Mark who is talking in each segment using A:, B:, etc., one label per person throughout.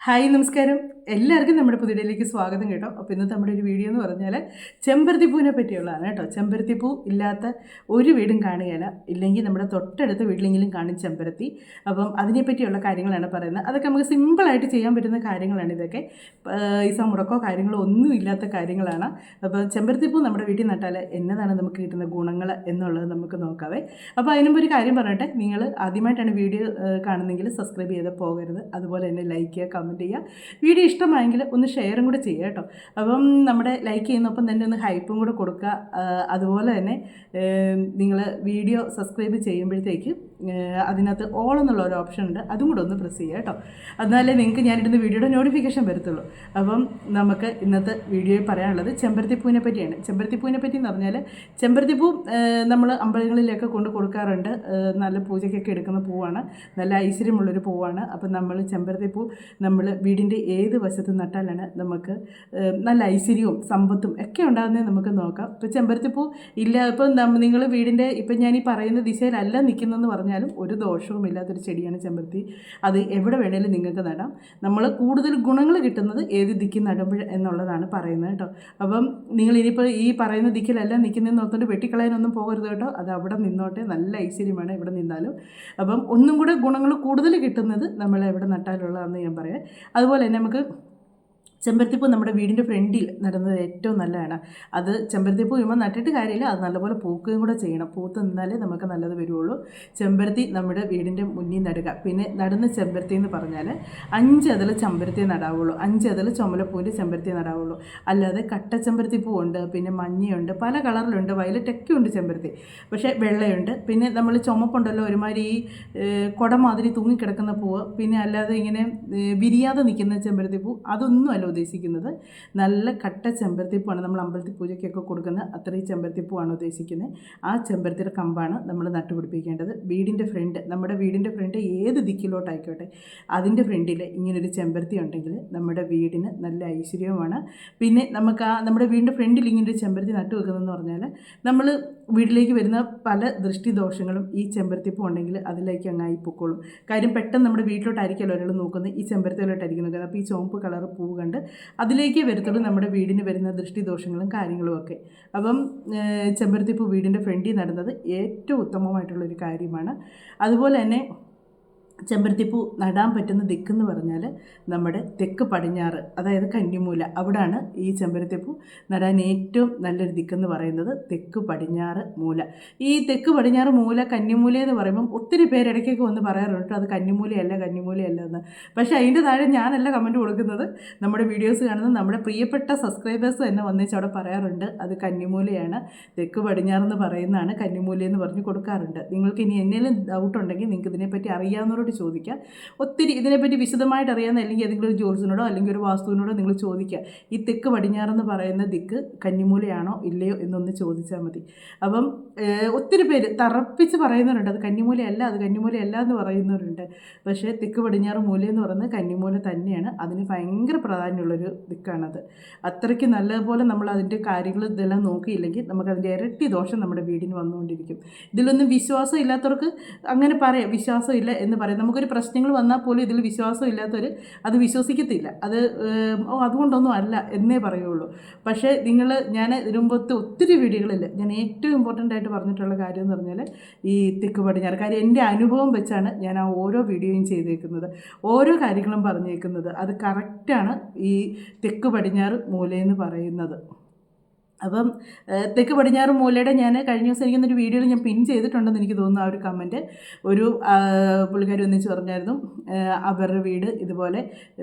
A: Hi നമസ്കാരം. എല്ലാവർക്കും നമ്മുടെ പുതിയയിലേക്ക് സ്വാഗതം കേട്ടോ. അപ്പോൾ ഇന്നത്തെ നമ്മുടെ ഒരു വീഡിയോ എന്ന് പറഞ്ഞാൽ ചെമ്പരത്തിപ്പൂവിനെ പറ്റിയുള്ളതാണ് കേട്ടോ. ചെമ്പരത്തിപ്പൂ ഇല്ലാത്ത ഒരു വീടും കാണുകയില്ല, ഇല്ലെങ്കിൽ നമ്മുടെ തൊട്ടടുത്ത വീട്ടിലെങ്കിലും കാണും ചെമ്പരത്തി. അപ്പം അതിനെപ്പറ്റിയുള്ള കാര്യങ്ങളാണ് പറയുന്നത്. അതൊക്കെ നമുക്ക് സിമ്പിളായിട്ട് ചെയ്യാൻ പറ്റുന്ന കാര്യങ്ങളാണ് ഇതൊക്കെ. പൈസ മുടക്കോ കാര്യങ്ങളോ ഒന്നും ഇല്ലാത്ത കാര്യങ്ങളാണ്. അപ്പോൾ ചെമ്പരത്തിപ്പൂ നമ്മുടെ വീട്ടിൽ നട്ടാൽ എന്നതാണ് നമുക്ക് കിട്ടുന്ന ഗുണങ്ങൾ എന്നുള്ളത് നമുക്ക് നോക്കാവേ. അപ്പോൾ അതിനുമ്പോൾ ഒരു കാര്യം പറയട്ടെ, നിങ്ങൾ ആദ്യമായിട്ടാണ് വീഡിയോ കാണുന്നെങ്കിൽ സബ്സ്ക്രൈബ് ചെയ്ത് പോകരുത്. അതുപോലെ തന്നെ ലൈക്ക് ചെയ്യുക, കമൻറ്റ് ചെയ്യുക. വീഡിയോ ഇഷ്ടമായെങ്കിൽ ഒന്ന് ഷെയറും കൂടെ ചെയ്യുക കേട്ടോ. അപ്പം നമ്മുടെ ലൈക്ക് ചെയ്യുന്നൊപ്പം തന്നെ ഒന്ന് ഹൈപ്പും കൂടെ കൊടുക്കുക. അതുപോലെ തന്നെ നിങ്ങൾ വീഡിയോ സബ്സ്ക്രൈബ് ചെയ്യുമ്പോഴത്തേക്ക് അതിനകത്ത് ഓൾ എന്നുള്ള ഒരു ഓപ്ഷൻ ഉണ്ട്, അതും കൂടെ ഒന്ന് പ്രസ് ചെയ്യുക കേട്ടോ. എന്നാലേ നിങ്ങൾക്ക് ഞാനിടുന്ന വീഡിയോയുടെ നോട്ടിഫിക്കേഷൻ വരത്തുള്ളൂ. അപ്പം നമുക്ക് ഇന്നത്തെ വീഡിയോയിൽ പറയാനുള്ളത് ചെമ്പരത്തിപ്പൂവിനെ പറ്റിയാണ്. ചെമ്പരത്തിപ്പൂവിനെ പറ്റി എന്ന് പറഞ്ഞാൽ ചെമ്പരത്തിപ്പൂ നമ്മൾ അമ്പലങ്ങളിലൊക്കെ കൊണ്ട് കൊടുക്കാറുണ്ട്. നല്ല പൂജയ്ക്കൊക്കെ എടുക്കുന്ന പൂവാണ്, നല്ല ഐശ്വര്യമുള്ളൊരു പൂവാണ്. അപ്പം നമ്മൾ ചെമ്പരത്തിപ്പൂ നമ്മൾ വീടിൻ്റെ ഏത് വശത്ത് നട്ടാലാണ് നമുക്ക് നല്ല ഐശ്വര്യവും സമ്പത്തും ഒക്കെ ഉണ്ടാകുന്നത് നമുക്ക് നോക്കാം. ഇപ്പോൾ ചെമ്പരത്തിപ്പൂ ഇല്ല, ഇപ്പം നിങ്ങൾ വീടിൻ്റെ ഇപ്പം ഞാൻ ഈ പറയുന്ന ദിശയിലല്ല നിൽക്കുന്നതെന്ന് പറഞ്ഞാലും ഒരു ദോഷവും ഇല്ലാത്തൊരു ചെടിയാണ് ചെമ്പരത്തി. അത് എവിടെ വേണേലും നിങ്ങൾക്ക് നടാം. നമ്മൾ കൂടുതൽ ഗുണങ്ങൾ കിട്ടുന്നത് ഏത് ദിക്കിൽ നടുമ്പോൾ എന്നുള്ളതാണ് പറയുന്നത് കേട്ടോ. അപ്പം നിങ്ങൾ ഇനിയിപ്പോൾ ഈ പറയുന്ന ദിക്കിലല്ല നിൽക്കുന്നതെന്ന് ഓർത്തുകൊണ്ട് വെട്ടിക്കളയാനൊന്നും പോകരുത് കേട്ടോ. അത് അവിടെ നിന്നോട്ടെ, നല്ല ഐശ്വര്യമാണ് എവിടെ നിന്നാലും. അപ്പം ഒന്നും കൂടെ ഗുണങ്ങൾ കൂടുതൽ കിട്ടുന്നത് നമ്മൾ എവിടെ നട്ടാലുള്ളതാണെന്ന് ഞാൻ പറയാം. അതുപോലെ തന്നെ നമുക്ക് ചെമ്പരത്തിപ്പൂ നമ്മുടെ വീടിൻ്റെ ഫ്രണ്ടിൽ നടുന്നത് ഏറ്റവും നല്ലതാണ്. അത് ചെമ്പരത്തിപ്പൂ ഇമ്മ നട്ടിട്ട് കാര്യമില്ല, അത് നല്ലപോലെ പൂക്കുകയും കൂടെ ചെയ്യണം. പൂത്ത് നിന്നാലേ നമുക്ക് നല്ലത് വരുള്ളൂ. ചെമ്പരത്തി നമ്മുടെ വീടിൻ്റെ മുന്നിൽ നടുക. പിന്നെ നടുന്ന ചെമ്പരത്തി എന്ന് പറഞ്ഞാൽ 5 അതൾ ചെമ്പരത്തി നടാവുള്ളൂ, 5 അതൾ ചുമലപ്പൂവിൻ്റെ ചെമ്പരത്തി നടാവുള്ളൂ. അല്ലാതെ കട്ട ചെമ്പരത്തിപ്പൂ ഉണ്ട്, പിന്നെ മഞ്ഞയുണ്ട്, പല കളറിലുണ്ട്, വയലറ്റൊക്കെ ഉണ്ട് ചെമ്പരത്തി. പക്ഷേ വെള്ളയുണ്ട്, പിന്നെ നമ്മൾ ചുമപ്പുണ്ടല്ലോ ഒരുമാതിരി കുട മാതിരി തൂങ്ങിക്കിടക്കുന്ന പൂവ്, പിന്നെ അല്ലാതെ ഇങ്ങനെ വിരിയാതെ നിൽക്കുന്ന ചെമ്പരത്തിപ്പൂ, അതൊന്നും അല്ല ഉദ്ദേശിക്കുന്നത്. നല്ല കട്ട ചെമ്പരത്തിപ്പൂവാണ് നമ്മൾ അമ്പലത്തിൽ പൂജയ്ക്കൊക്കെ കൊടുക്കുന്ന അത്രയും ചെമ്പരത്തിപ്പൂവാണ് ഉദ്ദേശിക്കുന്നത്. ആ ചെമ്പരത്തിയുടെ കമ്പാണ് നമ്മൾ നട്ടുപിടിപ്പിക്കേണ്ടത്. വീടിൻ്റെ ഫ്രണ്ട്, നമ്മുടെ വീടിൻ്റെ ഫ്രണ്ട് ഏത് ദിക്കിലോട്ടായിക്കോട്ടെ അതിൻ്റെ ഫ്രണ്ടിൽ ഇങ്ങനൊരു ചെമ്പരത്തി ഉണ്ടെങ്കിൽ നമ്മുടെ വീടിന് നല്ല ഐശ്വര്യവുമാണ്. പിന്നെ നമുക്ക് നമ്മുടെ വീടിൻ്റെ ഫ്രണ്ടിൽ ഇങ്ങനൊരു ചെമ്പരത്തി നട്ടു വെക്കുന്നതെന്ന് പറഞ്ഞാൽ നമ്മൾ വീട്ടിലേക്ക് വരുന്ന പല ദൃഷ്ടിദോഷങ്ങളും ഈ ചെമ്പരത്തിപ്പൂ ഉണ്ടെങ്കിൽ അതിലേക്ക് അങ്ങായി പൊക്കോളും. കാര്യം പെട്ടെന്ന് നമ്മുടെ വീട്ടിലോട്ടായിരിക്കുമല്ലോ ഒരാൾ നോക്കുന്നത്, ഈ ചെമ്പരത്തിയിലോട്ടായിരിക്കും നോക്കുന്നത്. അപ്പോൾ ഈ ചുവപ്പ് കളർ പൂ കണ്ട് അതിലേക്ക് വരത്തുള്ളൂ നമ്മുടെ വീടിന് വരുന്ന ദൃഷ്ടിദോഷങ്ങളും കാര്യങ്ങളും ഒക്കെ. അപ്പം ചെമ്പരത്തിപ്പൂ വീടിൻ്റെ ഫ്രണ്ടിൽ നടുന്നത് ഏറ്റവും ഉത്തമമായിട്ടുള്ളൊരു കാര്യമാണ്. അതുപോലെ തന്നെ ചെമ്പരത്തിപ്പൂ നടാൻ പറ്റുന്ന ദിക്കെന്ന് പറഞ്ഞാൽ നമ്മുടെ തെക്ക് പടിഞ്ഞാറ്, അതായത് കന്നിമൂല, അവിടാണ് ഈ ചെമ്പരത്തിപ്പൂ നടാൻ ഏറ്റവും നല്ലൊരു ദിക്കെന്ന് പറയുന്നത് തെക്ക് പടിഞ്ഞാറ് മൂല. ഈ തെക്ക് പടിഞ്ഞാറ് മൂല, കന്നിമൂല എന്ന് പറയുമ്പം ഒത്തിരി പേര് ഇടയ്ക്കൊക്കെ വന്ന് പറയാറുണ്ട് അത് കന്നിമൂലയല്ല കന്നിമൂലയല്ല എന്ന്. പക്ഷേ അതിൻ്റെ താഴെ ഞാനല്ല കമൻറ്റ് കൊടുക്കുന്നത്, നമ്മുടെ വീഡിയോസ് കാണുന്ന നമ്മുടെ പ്രിയപ്പെട്ട സബ്സ്ക്രൈബേഴ്സ് തന്നെ വന്നേച്ച് അവിടെ പറയാറുണ്ട് അത് കന്നിമൂലയാണ്, തെക്ക് പടിഞ്ഞാറെന്ന് പറയുന്നതാണ് കന്നിമൂലയെന്ന് പറഞ്ഞ് കൊടുക്കാറുണ്ട്. നിങ്ങൾക്ക് ഇനി എന്തെങ്കിലും ഡൗട്ടുണ്ടെങ്കിൽ നിങ്ങൾക്ക് ഇതിനെപ്പറ്റി അറിയാവുന്നവരോട് ചോദിക്കുക. ഒത്തിരി ഇതിനെപ്പറ്റി വിശദമായിട്ട് അറിയാവുന്ന അല്ലെങ്കിൽ ഏതെങ്കിലും ഒരു ജ്യോത്സ്യനോടോ അല്ലെങ്കിൽ ഒരു വാസ്തുവിനോടോ നിങ്ങൾ ചോദിക്കുക, ഈ തെക്ക് പടിഞ്ഞാറെന്ന് പറയുന്ന ദിക്ക് കന്നിമൂലയാണോ ഇല്ലയോ എന്നൊന്ന് ചോദിച്ചാൽ മതി. അപ്പം ഒത്തിരി പേര് തറപ്പിച്ച് പറയുന്നവരുണ്ട് അത് കന്നിമൂലയല്ല, അത് കന്നിമൂലയല്ല എന്ന് പറയുന്നവരുണ്ട്. പക്ഷേ തെക്ക് പടിഞ്ഞാറ് മൂലയെന്ന് പറയുന്നത് കന്നിമൂല തന്നെയാണ്. അതിന് ഭയങ്കര പ്രാധാന്യമുള്ളൊരു ദിക്കാണത്. അത്രയ്ക്ക് നല്ലതുപോലെ നമ്മൾ അതിൻ്റെ കാര്യങ്ങൾ ഇതെല്ലാം നോക്കിയില്ലെങ്കിൽ നമുക്കതിൻ്റെ ഇരട്ടി ദോഷം നമ്മുടെ വീടിന് വന്നുകൊണ്ടിരിക്കും. ഇതിലൊന്നും വിശ്വാസം ഇല്ലാത്തവർക്ക് അങ്ങനെ പറയാം, വിശ്വാസമില്ല എന്ന് പറയും. നമുക്കൊരു പ്രശ്നങ്ങൾ വന്നാൽ പോലും ഇതിൽ വിശ്വാസം ഇല്ലാത്തവർ അത് വിശ്വസിക്കത്തില്ല, അത് അതുകൊണ്ടൊന്നും അല്ല എന്നേ പറയുള്ളൂ. പക്ഷേ ഞാൻ ഇതിനു മുമ്പത്തെ ഒത്തിരി വീഡിയോകളിൽ ഞാൻ ഏറ്റവും ഇമ്പോർട്ടൻ്റ് ആയിട്ട് പറഞ്ഞിട്ടുള്ള കാര്യം എന്ന് പറഞ്ഞാൽ ഈ തെക്ക് പടിഞ്ഞാറ് കാര്യം എൻ്റെ അനുഭവം വെച്ചാണ് ഞാൻ ആ ഓരോ വീഡിയോയും ചെയ്തേക്കുന്നത്, ഓരോ കാര്യങ്ങളും പറഞ്ഞേക്കുന്നത്. അത് കറക്റ്റാണ് ഈ തെക്ക് പടിഞ്ഞാറ് മൂലയെന്ന് പറയുന്നത്. അപ്പം തെക്ക് പടിഞ്ഞാറ് മൂലയുടെ ഞാൻ കഴിഞ്ഞ ദിവസം എനിക്കൊന്നൊരു വീഡിയോയിൽ ഞാൻ പിൻ ചെയ്തിട്ടുണ്ടെന്ന് എനിക്ക് തോന്നുന്നു. ആ ഒരു കമൻറ്റ് ഒരു പുള്ളിക്കാരി ഒന്നിച്ച് പറഞ്ഞായിരുന്നു, അവരുടെ വീട് ഇതുപോലെ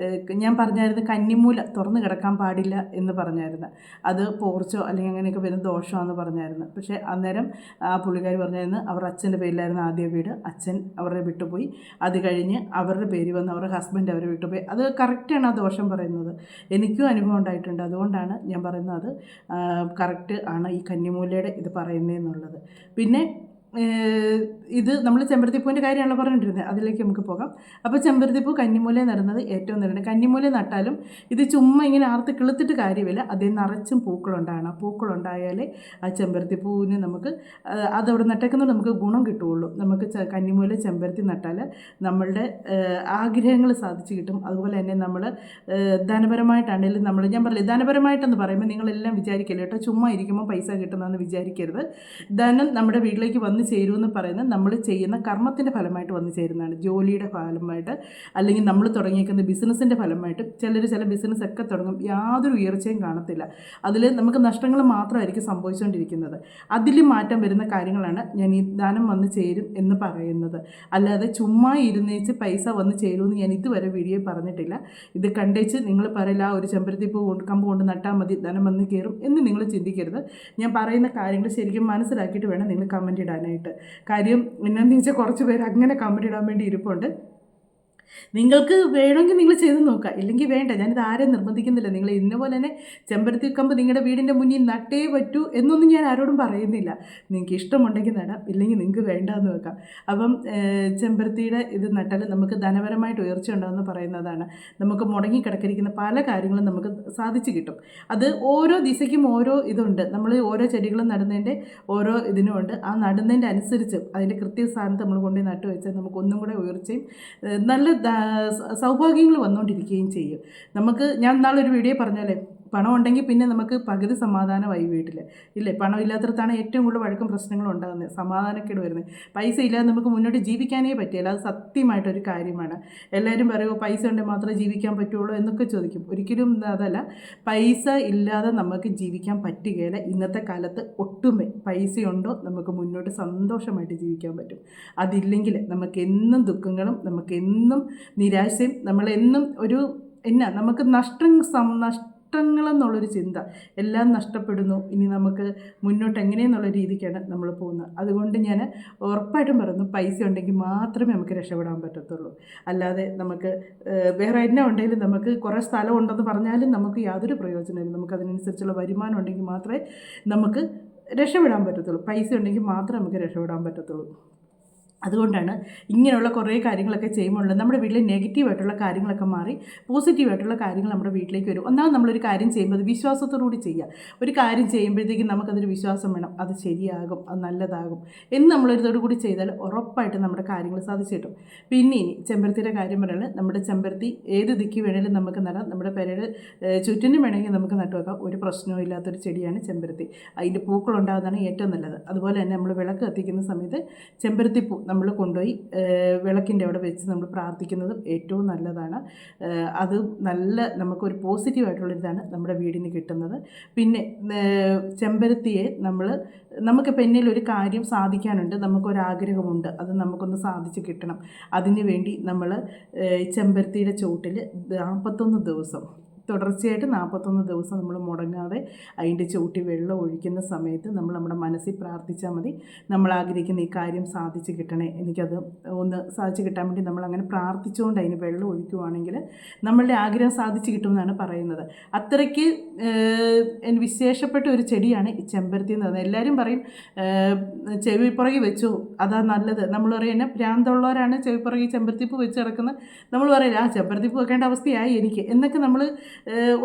A: ഞാൻ പറഞ്ഞായിരുന്നു കന്നിമൂല തുറന്ന് കിടക്കാൻ പാടില്ല എന്ന് പറഞ്ഞായിരുന്നു, അത് പോർച്ചോ അല്ലെങ്കിൽ അങ്ങനെയൊക്കെ വരുന്ന ദോഷമാണെന്ന് പറഞ്ഞായിരുന്നു. പക്ഷേ അന്നേരം ആ പുള്ളിക്കാരി പറഞ്ഞായിരുന്നു അവരുടെ അച്ഛൻ്റെ പേരിലായിരുന്നു ആദ്യ വീട്, അച്ഛൻ അവരുടെ വിട്ടുപോയി, അത് കഴിഞ്ഞ് അവരുടെ പേര് വന്ന് അവരുടെ ഹസ്ബൻഡ് അവരെ വിട്ടുപോയി. അത് കറക്റ്റാണ് ആ ദോഷം പറയുന്നത്, എനിക്കും അനുഭവം ഉണ്ടായിട്ടുണ്ട്. അതുകൊണ്ടാണ് ഞാൻ പറയുന്നത് അത് കറക്റ്റ് ആണ് ഈ കന്നിമൂലയുടെ ഇത് പറയുന്നതെന്നുള്ളത്. പിന്നെ ഇത് നമ്മൾ ചെമ്പരത്തിപ്പൂവിൻ്റെ കാര്യമാണല്ലോ പറഞ്ഞിട്ടിരുന്നത്, അതിലേക്ക് നമുക്ക് പോകാം. അപ്പോൾ ചെമ്പരത്തിപ്പൂ കന്നിമൂല നടുന്നത് ഏറ്റവും നല്ലത്. കന്നിമൂല നട്ടാലും ഇത് ചുമ്മാ ഇങ്ങനെ ആർത്ത് കിളുത്തിട്ട് കാര്യമില്ല, അതിൽ നിറച്ചും പൂക്കളുണ്ടാകണം. പൂക്കളുണ്ടായാലേ ആ ചെമ്പരത്തിപ്പൂവിന് നമുക്ക് അതവിടെ നട്ടേക്കുന്നത് നമുക്ക് ഗുണം കിട്ടുകയുള്ളൂ. നമുക്ക് കന്നിമൂല ചെമ്പരത്തി നട്ടാൽ നമ്മളുടെ ആഗ്രഹങ്ങൾ സാധിച്ചു കിട്ടും. അതുപോലെ തന്നെ നമ്മൾ ധനപരമായിട്ടാണെങ്കിലും ഞാൻ പറയില്ല, ധനപരമായിട്ടെന്ന് പറയുമ്പോൾ നിങ്ങളെല്ലാം വിചാരിക്കില്ല കേട്ടോ, ചുമ്മാ ഇരിക്കുമ്പോൾ പൈസ കിട്ടുന്നതെന്ന് വിചാരിക്കരുത്. ധനം നമ്മുടെ വീട്ടിലേക്ക് വന്ന് ചേരുമെന്ന് പറയുന്നത് നമ്മൾ ചെയ്യുന്ന കർമ്മത്തിൻ്റെ ഫലമായിട്ട് വന്നു ചേരുന്നതാണ്. ജോലിയുടെ ഫലമായിട്ട്, അല്ലെങ്കിൽ നമ്മൾ തുടങ്ങിയേക്കുന്ന ബിസിനസ്സിൻ്റെ ഫലമായിട്ട്. ചില ബിസിനസ്സൊക്കെ തുടങ്ങും, യാതൊരു ഉയർച്ചയും കാണത്തില്ല, അതിൽ നമുക്ക് നഷ്ടങ്ങൾ മാത്രമായിരിക്കും സംഭവിച്ചുകൊണ്ടിരിക്കുന്നത്. അതിൽ മാറ്റം വരുന്ന കാര്യങ്ങളാണ് ഞാൻ ഈ ധനം വന്ന് ചേരും എന്ന് പറയുന്നത്. അല്ലാതെ ചുമ്മാ ഇരുന്നേച്ച് പൈസ വന്ന് ചേരുമെന്ന് ഞാൻ ഇതുവരെ വീഡിയോ പറഞ്ഞിട്ടില്ല. ഇത് കണ്ടേച്ച് നിങ്ങൾ പറയില്ല ഒരു ചെമ്പരത്തിപ്പൂ കമ്പ് കൊണ്ട് നട്ടാൽ മതി ധനം വന്ന് കയറും എന്ന് നിങ്ങൾ ചിന്തിക്കരുത്. ഞാൻ പറയുന്ന കാര്യങ്ങൾ ശരിക്കും മനസ്സിലാക്കിയിട്ട് വേണം നിങ്ങൾ കമൻറ്റ് ഇടാനായിട്ട്. കാര്യം എന്നാന്ന് വെച്ചാൽ കുറച്ച് പേര് അങ്ങനെ കമൻറ്റ് ഇടാൻ വേണ്ടി ഇരിപ്പുണ്ട്. നിങ്ങൾക്ക് വേണമെങ്കിൽ നിങ്ങൾ ചെയ്ത് നോക്കുക, ഇല്ലെങ്കിൽ വേണ്ട. ഞാനിത് ആരെയും നിർബന്ധിക്കുന്നില്ല. നിങ്ങൾ ഇന്ന പോലെ തന്നെ ചെമ്പരത്തി കമ്പ് നിങ്ങളുടെ വീടിൻ്റെ മുന്നിൽ നട്ടേ പറ്റൂ എന്നൊന്നും ഞാൻ ആരോടും പറയുന്നില്ല. നിങ്ങൾക്ക് ഇഷ്ടമുണ്ടെങ്കിൽ നടാം, ഇല്ലെങ്കിൽ നിങ്ങൾക്ക് വേണ്ടാന്ന് വെക്കാം. അപ്പം ചെമ്പരത്തിയുടെ ഇത് നട്ടാൽ നമുക്ക് ധനപരമായിട്ട് ഉയർച്ച ഉണ്ടാകുമെന്ന് പറയുന്നതാണ്. നമുക്ക് മുടങ്ങിക്കിടക്കിരിക്കുന്ന പല കാര്യങ്ങളും നമുക്ക് സാധിച്ചു കിട്ടും. അത് ഓരോ ദിശയ്ക്കും ഓരോ ഇതുണ്ട്. നമ്മൾ ഓരോ ചെടികളും നടുന്നതിൻ്റെ ഓരോ ഇതിനുമുണ്ട്. ആ നടുന്നതിൻ്റെ അനുസരിച്ച് അതിൻ്റെ കൃത്യസ്ഥാനത്ത് നമ്മൾ കൊണ്ടുപോയി നട്ടു വെച്ചാൽ നമുക്ക് ഒന്നും കൂടെ ഉയർച്ചയും നല്ല സൗഭാഗ്യങ്ങൾ വന്നുകൊണ്ടിരിക്കുകയും ചെയ്യും. ഞാൻ നാളൊരു വീഡിയോ പറഞ്ഞാലേ, പണം ഉണ്ടെങ്കിൽ പിന്നെ നമുക്ക് പകുതി സമാധാനമായി വീട്ടിൽ ഇല്ലേ. പണം ഇല്ലാത്തടത്താണ് ഏറ്റവും കൂടുതൽ വഴക്കും പ്രശ്നങ്ങളും ഉണ്ടാകുന്നത്, സമാധാനക്കേട് വരുന്നത്. പൈസ ഇല്ലാതെ നമുക്ക് മുന്നോട്ട് ജീവിക്കാനേ പറ്റില്ല. അത് സത്യമായിട്ടൊരു കാര്യമാണ്. എല്ലാവരും പറയുമോ പൈസ ഉണ്ടെങ്കിൽ മാത്രമേ ജീവിക്കാൻ പറ്റുള്ളൂ എന്നൊക്കെ ചോദിക്കും. ഒരിക്കലും അതല്ല. പൈസ ഇല്ലാതെ നമുക്ക് ജീവിക്കാൻ പറ്റുകയില്ല. ഇന്നത്തെ കാലത്ത് ഒട്ടുമേ പൈസയുണ്ടോ നമുക്ക് മുന്നോട്ട് സന്തോഷമായിട്ട് ജീവിക്കാൻ പറ്റും. അതില്ലെങ്കിൽ നമുക്കെന്നും ദുഃഖങ്ങളും നമുക്കെന്നും നിരാശയും, നമ്മളെന്നും നമുക്ക് നഷ്ടങ്ങളെന്നുള്ളൊരു ചിന്ത, എല്ലാം നഷ്ടപ്പെടുന്നു, ഇനി നമുക്ക് മുന്നോട്ട് എങ്ങനെയെന്നുള്ള രീതിക്കാണ് നമ്മൾ പോകുന്നത്. അതുകൊണ്ട് ഞാൻ ഉറപ്പായിട്ടും പറയുന്നു, പൈസ ഉണ്ടെങ്കിൽ മാത്രമേ നമുക്ക് രക്ഷപ്പെടാൻ പറ്റത്തുള്ളൂ. അല്ലാതെ നമുക്ക് വേറെ എന്നാ ഉണ്ടെങ്കിലും നമുക്ക് കുറേ സ്ഥലം ഉണ്ടെന്ന് പറഞ്ഞാലും നമുക്ക് യാതൊരു പ്രയോജനമില്ല. നമുക്കതിനനുസരിച്ചുള്ള വരുമാനം ഉണ്ടെങ്കിൽ മാത്രമേ നമുക്ക് രക്ഷപ്പെടാൻ പറ്റത്തുള്ളൂ. പൈസ ഉണ്ടെങ്കിൽ മാത്രമേ നമുക്ക് രക്ഷപ്പെടാൻ പറ്റത്തുള്ളൂ. അതുകൊണ്ടാണ് ഇങ്ങനെയുള്ള കുറേ കാര്യങ്ങളൊക്കെ ചെയ്യുമ്പോൾ നമ്മുടെ വീട്ടിൽ നെഗറ്റീവായിട്ടുള്ള കാര്യങ്ങളൊക്കെ മാറി പോസിറ്റീവായിട്ടുള്ള കാര്യങ്ങൾ നമ്മുടെ വീട്ടിലേക്ക് വരും. ഒന്നാമത് നമ്മളൊരു കാര്യം ചെയ്യുമ്പോൾ അത് വിശ്വാസത്തോടുകൂടി ചെയ്യുക. ഒരു കാര്യം ചെയ്യുമ്പോഴത്തേക്കും നമുക്കതൊരു വിശ്വാസം വേണം, അത് ശരിയാകും, അത് നല്ലതാകും എന്ന് നമ്മളൊരിതോടുകൂടി ചെയ്താൽ ഉറപ്പായിട്ട് നമ്മുടെ കാര്യങ്ങൾ സാധിച്ചു കിട്ടും. പിന്നെ ഇനി ചെമ്പരത്തിയുടെ കാര്യം പറയുന്നത്, നമ്മുടെ ചെമ്പരത്തി ഏത് ദിക്കി വേണമെങ്കിലും നമുക്ക് നടാം. നമ്മുടെ പെരയുടെ ചുറ്റിനും വേണമെങ്കിൽ നമുക്ക് നട്ടുവെക്കാം. ഒരു പ്രശ്നവും ഇല്ലാത്തൊരു ചെടിയാണ് ചെമ്പരത്തി. അതിൻ്റെ പൂക്കളുണ്ടാകുന്നതാണ് ഏറ്റവും നല്ലത്. അതുപോലെ തന്നെ നമ്മൾ വിളക്ക് കത്തിക്കുന്ന സമയത്ത് ചെമ്പരത്തിപ്പൂ നമ്മൾ കൊണ്ടുപോയി വിളക്കിൻ്റെ അവിടെ വെച്ച് നമ്മൾ പ്രാർത്ഥിക്കുന്നതും ഏറ്റവും നല്ലതാണ്. അത് നമുക്കൊരു പോസിറ്റീവായിട്ടുള്ളൊരിതാണ് നമ്മുടെ വീടിന് കിട്ടുന്നത്. പിന്നെ ചെമ്പരത്തിയെ നമുക്കിപ്പോൾ എന്നിലൊരു കാര്യം സാധിക്കാനുണ്ട്, നമുക്കൊരാഗ്രഹമുണ്ട്, അത് നമുക്കൊന്ന് സാധിച്ച് കിട്ടണം. അതിന് വേണ്ടി നമ്മൾ ചെമ്പരത്തിയുടെ ചുവട്ടിൽ 41 ദിവസം തുടർച്ചയായിട്ട് 41 ദിവസം നമ്മൾ മുടങ്ങാതെ അതിൻ്റെ ചുവട്ടി വെള്ളം ഒഴിക്കുന്ന സമയത്ത് നമ്മൾ നമ്മുടെ മനസ്സിൽ പ്രാർത്ഥിച്ചാൽ മതി. നമ്മൾ ആഗ്രഹിക്കുന്ന ഈ കാര്യം സാധിച്ച് കിട്ടണേ, എനിക്കത് ഒന്ന് സാധിച്ച് കിട്ടാൻ വേണ്ടി നമ്മളങ്ങനെ പ്രാർത്ഥിച്ചുകൊണ്ട് അതിന് വെള്ളം ഒഴിക്കുവാണെങ്കിൽ നമ്മളുടെ ആഗ്രഹം സാധിച്ച് കിട്ടുമെന്നാണ് പറയുന്നത്. അത്രയ്ക്ക് വിശേഷപ്പെട്ട ഒരു ചെടിയാണ് ഈ ചെമ്പരത്തി എന്ന് പറയുന്നത്. എല്ലാവരും പറയും ചെവിപ്പുറകി വെച്ചു അതാ നല്ലത്. നമ്മൾ പറയും എന്നെ ഭ്രാന്തമുള്ളവരാണ് ചെവിപ്പുറകി ചെമ്പരത്തിപ്പൂ വെച്ച് കിടക്കുന്നത്. നമ്മൾ പറയില്ല ചെമ്പരത്തിപ്പൂ വെക്കേണ്ട അവസ്ഥയായി എനിക്ക് എന്നൊക്കെ നമ്മൾ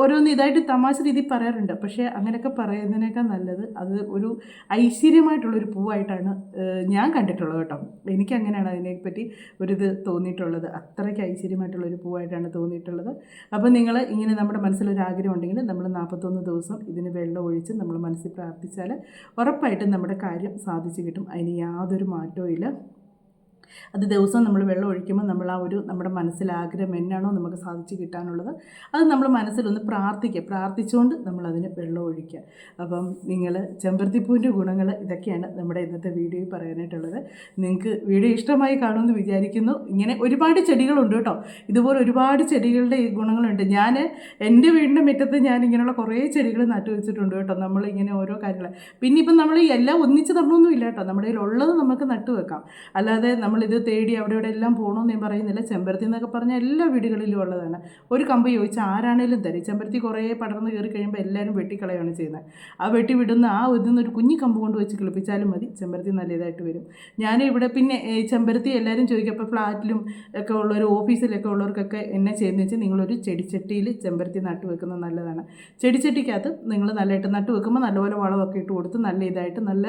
A: ഓരോന്ന് ഇതായിട്ട് തമാശ രീതിയിൽ പറയാറുണ്ട്. പക്ഷേ അങ്ങനെയൊക്കെ പറയുന്നതിനേക്കാൾ നല്ലത് അത് ഒരു ഐശ്വര്യമായിട്ടുള്ളൊരു പൂവായിട്ടാണ് ഞാൻ കണ്ടിട്ടുള്ളത് കേട്ടോ. എനിക്കങ്ങനെയാണ് അതിനെപ്പറ്റി ഒരിത് തോന്നിയിട്ടുള്ളത്. അത്രയ്ക്ക് ഐശ്വര്യമായിട്ടുള്ളൊരു പൂവായിട്ടാണ് തോന്നിയിട്ടുള്ളത്. അപ്പോൾ നിങ്ങൾ ഇങ്ങനെ നമ്മുടെ മനസ്സിലൊരാഗ്രഹം ഉണ്ടെങ്കിൽ നമ്മൾ 41 ദിവസം ഇതിന് വെള്ളം ഒഴിച്ച് നമ്മൾ മനസ്സിൽ പ്രാർത്ഥിച്ചാൽ ഉറപ്പായിട്ടും നമ്മുടെ കാര്യം സാധിച്ചു കിട്ടും. അതിന് യാതൊരു മാറ്റവും ഇല്ല. അത് ദിവസവും നമ്മൾ വെള്ളം ഒഴിക്കുമ്പോൾ നമ്മൾ നമ്മുടെ മനസ്സിലാഗ്രഹം എന്നാണോ നമുക്ക് സാധിച്ച് കിട്ടാനുള്ളത് അത് നമ്മൾ മനസ്സിലൊന്ന് പ്രാർത്ഥിച്ചുകൊണ്ട് നമ്മളതിന് വെള്ളം ഒഴിക്കുക. അപ്പം നിങ്ങൾ ചെമ്പരത്തിപ്പൂവിൻ്റെ ഗുണങ്ങൾ ഇതൊക്കെയാണ് നമ്മുടെ ഇന്നത്തെ വീഡിയോയിൽ പറയാനായിട്ടുള്ളത്. നിങ്ങൾക്ക് വീഡിയോ ഇഷ്ടമായി കാണുമെന്ന് വിചാരിക്കുന്നു. ഇങ്ങനെ ഒരുപാട് ചെടികളുണ്ട് കേട്ടോ, ഇതുപോലെ ഒരുപാട് ചെടികളുടെ ഈ ഗുണങ്ങളുണ്ട്. ഞാൻ എൻ്റെ വീടിൻ്റെ മുറ്റത്ത് ഞാൻ ഇങ്ങനെയുള്ള കുറേ ചെടികൾ നട്ടു വെച്ചിട്ടുണ്ട് കേട്ടോ. നമ്മളിങ്ങനെ ഓരോ കാര്യങ്ങൾ പിന്നെ ഇപ്പം നമ്മൾ എല്ലാം ഒന്നിച്ച് തരണമൊന്നും ഇല്ല കേട്ടോ. നമ്മുടെ കയ്യിലുള്ളത് നമുക്ക് നട്ടു വെക്കാം. അല്ലാതെ നമ്മൾ നമ്മളിത് തേടി അവിടെ ഇവിടെ എല്ലാം പോകണമെന്ന് ഞാൻ പറയുന്നില്ല. ചെമ്പരത്തി എന്നൊക്കെ പറഞ്ഞാൽ എല്ലാ വീടുകളിലും ഉള്ളതാണ്. ഒരു കമ്പ് ചോദിച്ചാൽ ആരാണേലും തരും. ചെമ്പരത്തി കുറേ പടർന്ന് കയറി കഴിയുമ്പോൾ എല്ലാവരും വെട്ടിക്കളയാണ് ചെയ്യുന്നത്. ആ വെട്ടി വിടുന്ന ആ ഇതിന്നൊരു കുഞ്ഞി കമ്പ് കൊണ്ട് വെച്ച് കിളിപ്പിച്ചാലും മതി, ചെമ്പരത്തി നല്ല ഇതായിട്ട് വരും. ഞാനിവിടെ പിന്നെ ചെമ്പരത്തി എല്ലാവരും ചോദിക്കും, അപ്പോൾ ഫ്ലാറ്റിലും ഒക്കെ ഉള്ളവർ, ഓഫീസിലൊക്കെ ഉള്ളവർക്കൊക്കെ എന്നെ ചെയ്യുന്നത് വെച്ചാൽ നിങ്ങളൊരു ചെടിച്ചട്ടിയിൽ ചെമ്പരത്തി നട്ട് വെക്കുന്നത് നല്ലതാണ്. ചെടിച്ചട്ടിക്കകത്ത് നിങ്ങൾ നല്ലതായിട്ട് നട്ട് വെക്കുമ്പോൾ നല്ലപോലെ വളമൊക്കെ ഇട്ട് കൊടുത്ത് നല്ല ഇതായിട്ട് നല്ല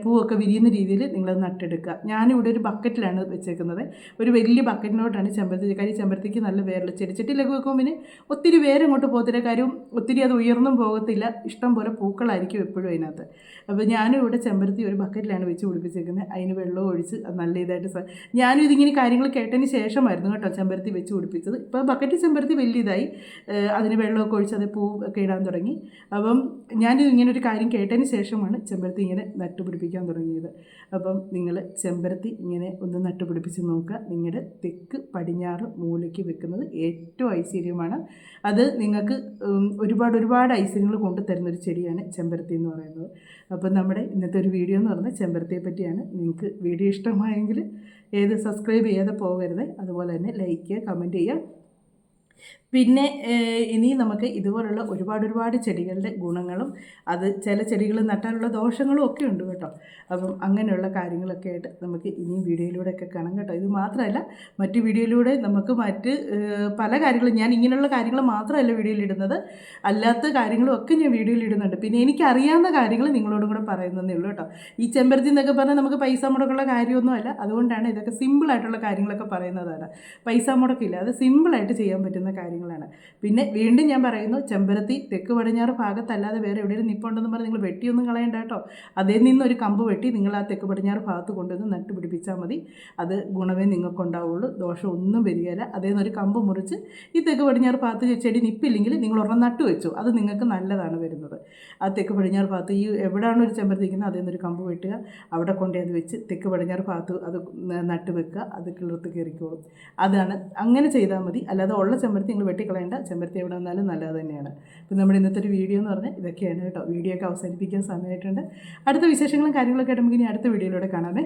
A: പൂവൊക്കെ വിരിയുന്ന രീതിയിൽ നിങ്ങളത് നട്ടെടുക്കുക. ഞാനിവിടെ ഒരു ബക്കറ്റിലാണ് വെച്ചേക്കുന്നത്. ഒരു വലിയ ബക്കറ്റിനോട്ടാണ് ചെമ്പരത്തി. കാര്യം ചെമ്പരത്തിക്ക് നല്ല വേരുള്ള, ചെടിച്ചട്ടിയിലൊക്കെ വെക്കുമ്പോൾ പിന്നെ ഒത്തിരി വേരങ്ങോട്ട് പോകത്തില്ല. കാര്യം ഒത്തിരി അത് ഉയർന്നും പോകത്തില്ല. ഇഷ്ടം പോലെ പൂക്കളായിരിക്കും എപ്പോഴും അതിനകത്ത്. അപ്പോൾ ഞാനും ഇവിടെ ചെമ്പരത്തി ഒരു ബക്കറ്റിലാണ് വെച്ച് പിടിപ്പിച്ചേക്കുന്നത്. അതിന് വെള്ളം ഒഴിച്ച് അത് നല്ല ഇതായിട്ട് ഞാനും ഇതിങ്ങനെ കാര്യങ്ങൾ കേട്ടതിന് ശേഷമായിരുന്നു കേട്ടോ ചെമ്പരത്തി വെച്ച് പിടിപ്പിച്ചത്. ഇപ്പോൾ ബക്കറ്റ് ചെമ്പരത്തി വലിയ ഇതായി, അതിന് വെള്ളമൊക്കെ ഒഴിച്ച് അത് പൂ ഒക്കെ ഇടാൻ തുടങ്ങി. അപ്പം ഞാനിത് ഇങ്ങനൊരു കാര്യം കേട്ടതിന് ശേഷമാണ് ചെമ്പരത്തി ഇങ്ങനെ നട്ടുപിടിപ്പിക്കാൻ തുടങ്ങിയത്. അപ്പം നിങ്ങൾ ചെമ്പരത്തി ഇങ്ങനെ ഒന്ന് നട്ടുപിടിപ്പിച്ച് നോക്കുക. നിങ്ങളുടെ തെക്ക് പടിഞ്ഞാറ് മൂലയ്ക്ക് വെക്കുന്നത് ഏറ്റവും ഐശ്വര്യമാണ്. അത് നിങ്ങൾക്ക് ഒരുപാട് ഐശ്വര്യങ്ങൾ കൊണ്ടുതരുന്നൊരു ചെടിയാണ് ചെമ്പരത്തി എന്ന് പറയുന്നത്. അപ്പം നമ്മുടെ ഇന്നത്തെ ഒരു വീഡിയോ എന്ന് പറഞ്ഞാൽ ചെമ്പരത്തിയെ പറ്റിയാണ്. നിങ്ങൾക്ക് വീഡിയോ ഇഷ്ടമായെങ്കിൽ സബ്സ്ക്രൈബ് ചെയ്യാതെ പോകരുത്. അതുപോലെ തന്നെ ലൈക്ക് ചെയ്യുക, കമൻറ്റ് ചെയ്യുക. പിന്നെ ഇനി നമുക്ക് ഇതുപോലുള്ള ഒരുപാട് ചെടികളുടെ ഗുണങ്ങളും അത് ചില ചെടികൾ നട്ടാലുള്ള ദോഷങ്ങളും ഒക്കെ ഉണ്ട് കേട്ടോ. അപ്പം അങ്ങനെയുള്ള കാര്യങ്ങളൊക്കെ ആയിട്ട് നമുക്ക് ഇനിയും വീഡിയോയിലൂടെയൊക്കെ കാണാം കേട്ടോ. ഇത് മാത്രമല്ല, മറ്റ് വീഡിയോയിലൂടെ നമുക്ക് മറ്റ് പല കാര്യങ്ങളും, ഞാൻ ഇങ്ങനെയുള്ള കാര്യങ്ങൾ മാത്രമല്ല വീഡിയോയിലിടുന്നത്, അല്ലാത്ത കാര്യങ്ങളും ഒക്കെ ഞാൻ വീഡിയോയിലിടുന്നുണ്ട്. പിന്നെ എനിക്കറിയാവുന്ന കാര്യങ്ങൾ നിങ്ങളോടും കൂടെ പറയുന്നതേ ഉള്ളൂ കേട്ടോ. ഈ ചെമ്പരത്തി എന്നൊക്കെ പറഞ്ഞാൽ നമുക്ക് പൈസ മുടക്കുള്ള കാര്യമൊന്നുമല്ല. അതുകൊണ്ടാണ് ഇതൊക്കെ സിമ്പിളായിട്ടുള്ള കാര്യങ്ങളൊക്കെ പറയുന്നതാണ്. പൈസ മുടക്കില്ല, അത് സിമ്പിളായിട്ട് ചെയ്യാൻ പറ്റുന്ന കാര്യങ്ങളാണ്. പിന്നെ വീണ്ടും ഞാൻ പറയുന്നു, ചെമ്പരത്തി തെക്ക് പടിഞ്ഞാറ് ഭാഗത്തല്ലാതെ വേറെ എവിടെയെങ്കിലും നിൽപ്പുണ്ടെന്ന് പറഞ്ഞ് നിങ്ങൾ വെട്ടിയൊന്നും കളയണ്ട കേട്ടോ. അതേ നിന്നൊരു കമ്പ് വെട്ടി നിങ്ങൾ ആ തെക്ക് പടിഞ്ഞാറ് ഭാഗത്ത് കൊണ്ടുവന്ന് നട്ടുപിടിപ്പിച്ചാൽ മതി. അത് ഗുണമേ നിങ്ങൾക്കുണ്ടാവുള്ളൂ, ദോഷം ഒന്നും വരികയില്ല. അതേ നിന്നൊരു കമ്പ് മുറിച്ച് ഈ തെക്ക് പടിഞ്ഞാറ് ഭാഗത്ത് ചെടി നിൽപ്പില്ലെങ്കിൽ നിങ്ങൾ ഒരെണ്ണം നട്ടു വെച്ചു, അത് നിങ്ങൾക്ക് നല്ലതാണ് വരുന്നത്. ആ തെക്ക് പടിഞ്ഞാറ് ഭാഗത്ത് ഈ എവിടെയാണ് ഒരു ചെമ്പരത്തി ഇരിക്കുന്നത് അതേ നിന്നൊരു കമ്പ് വെട്ടുക, അവിടെ കൊണ്ടേ അത് വെച്ച് തെക്ക് പടിഞ്ഞാറ് ഭാഗത്ത് അത് നട്ട് വെക്കുക, അത് കിളിർത്ത് കയറിക്കോളും. അതാണ്, അങ്ങനെ ചെയ്താൽ മതി. അല്ലാതെ ഉള്ള ചെമ്പരത്തി നിങ്ങൾ വെട്ടിക്കളയേണ്ട. ചെമ്പരത്തി എവിടെ വന്നാലും നല്ലത് തന്നെയാണ്. അപ്പോൾ നമ്മുടെ ഇന്നത്തെ ഒരു വീഡിയോ എന്ന് പറഞ്ഞാൽ ഇതൊക്കെയാണ് കേട്ടോ. വീഡിയോ ഒക്കെ അവസാനിപ്പിക്കാൻ സമയമായിട്ടുണ്ട്. അടുത്ത വിശേഷങ്ങളും കാര്യങ്ങളൊക്കെ ആയിട്ട് നമുക്ക് ഇനി അടുത്ത വീഡിയോയിലൂടെ കാണാമേ.